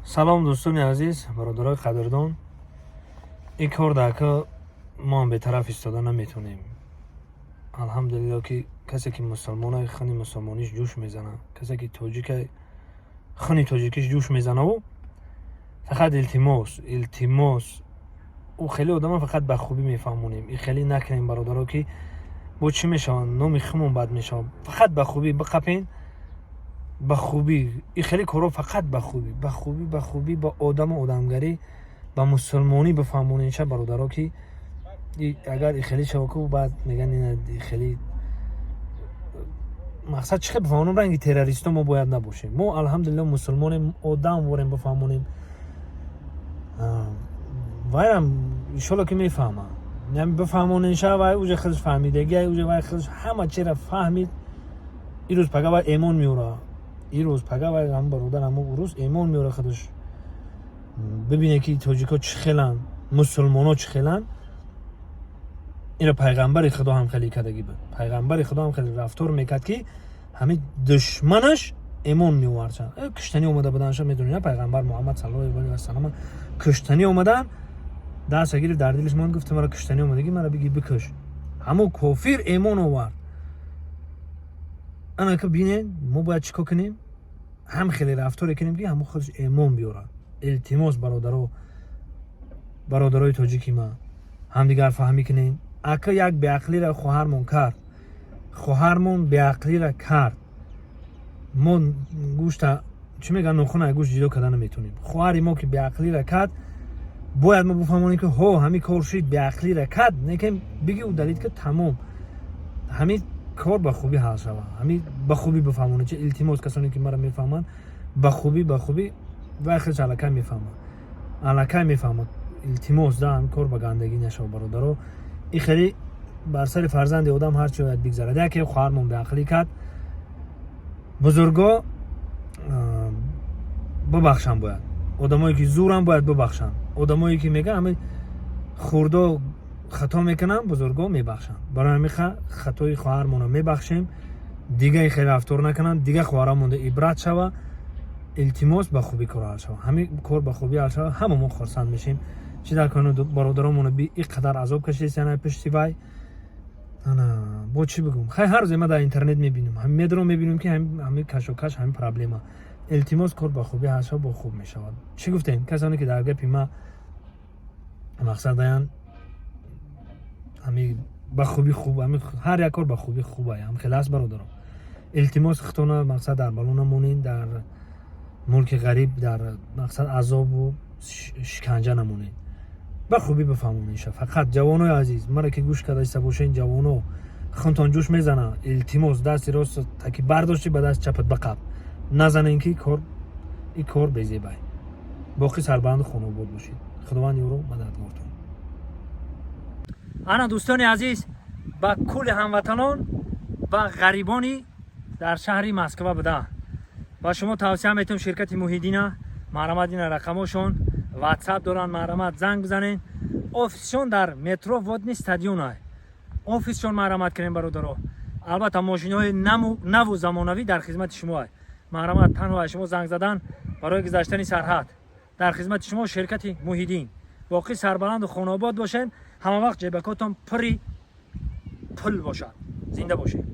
سلام دوستان عزیز، برادرای قدردان. این کار که ما هم به طرف ایستاده نمیتونیم. الحمدلله که کسی که مسلمانای خونی مسلمانیش جوش میزنه، کسی که تاجیک خونی تاجیکیش جوش میزنه و فقط التماس او خیلی آدم فقط به خوبی میفهمونیم. این خیلی نکنیم برادرها که با چی میشون نامی خمون بد میشون. فقط به خوبی بقپین، به خوبی. این خیلی کارو فقط به خوبی با آدم و آدمگری با مسلمانی بفهمونین. چه برادرها که اگر این خیلی شوکو بعد میگن این خیلی مقصد چه بفهمونم رنگی تروریستا ما باید نباشیم. ما الحمدلله مسلمان آدم وریم بفهمونیم. وایرم ان شاء الله که میفهمه. یعنی بفهمونین شب وای اوج خودش فهمیدگی اوج وای خودش همه چی را فهمید. این روز پگا وای ایمان میوره. این روز پگا وای هم برادر هم اون روز ایمان میوره خودش. ببینه که تاجیکا چه خلن، مسلمانا چه خلن. این پیغمبر خدا هم خیلی کدگی بود. پیغمبر خدا هم خیلی رفتار میکرد که همه دشمنش ایمان میوردن. کشتنی اومده بودنش میدونی پیغمبر محمد صلی الله علیه و سلم کشتنی اومدن. دست گیر در دلش مان گفت مرا کشتنی اومدگی مرا بگی بکش. همو کافر ایمان آورد. انا که ببینین ما باید چیکار کنیم؟ هم خیلی رفتار کنیم که همو خودش ایمان بیاره. التماس برادرای تاجیکی ما هم دیگر فهمی کنین. اگه یک بیعقلی را خواهرمون کرد، خواهرمون بیعقلی را کرد، ما گوشت چی میگن نخونه گوشت جدا کردن نمیتونیم. خواهر ما که بیعقلی را کرد باید ما بفهمونیم که ها همین کار شد بیعقلی را کرد. نکن بگی او دلیل که تمام همین کار به خوبی حل شود. همین به خوبی بفهمونه. چه التماس کسانی که مرا میفهمن به خوبی و آخرش علاقه میفهمن. التماس دام کار به گندگی نشو برادرو. این خیلی بر سر فرزند آدم هر چی باید بگذره. ده که خواهرمون به عقلی کرد بزرگا ببخشن. باید آدمایی که زورن باید ببخشن. آدمایی که میگن همه خورده خطا میکنن بزرگا میبخشن. برای همین خطای خواهرمون رو میبخشیم. دیگه خیلی رفتار نکنن. دیگه خواهرمون ده عبرت شوه. التماس به خوبی کار حل شوه. همین کار به خوبی حل شوه. همه ما خرسند میشیم. چی در کنه برادرامون بی اینقدر عذاب کشیدن نه پشتی وای. انا با چی بگم؟ خیلی هر روز ما در اینترنت میبینیم. هم میدرو میبینیم که همین کشوکش همین پرابلما. التماس کار با خوبی حل شوه با خوب میشود. چی گفتین؟ کسانی که در گپی ما مقصد دارن همین با خوبی خوب همین هر یک کار با خوبی خوبه. هم خلاص برادرام. التماس خطونه مقصد در بالونمونین در ملک غریب در مقصد عذاب و شکنجه نمونین. به خوبی بفهمونین. فقط جوانای عزیز مرا که گوش کرده ایسته باشین جوانو خونتان جوش میزنه. التماس دست راست تکی برداشتی به دست چپت بقب نزنین که این کار بزیبه. باقی سربلند خونه بود باشید. خداوند یارو مددگارتون. انا دوستان عزیز با کل هموطنان و غریبانی در شهر مسکو بوده با شما توصیه میتونم شرکت محیدین مرامدین رقمشون واتساپ دارن مرامت زنگ بزنین. آفیسشون در مترو ودنی استادیوم است. آفیسشون مرامت کنین برادرها. البته ماشین‌های نو و زمانوی در خدمت شما است. مرامت تنها شما زنگ زدن برای گذشتن سرحد در خدمت شما شرکت محیدین. باقی سربلند و خانواد باشین. همه وقت جیبکاتون پری پول باشد. زنده باشین.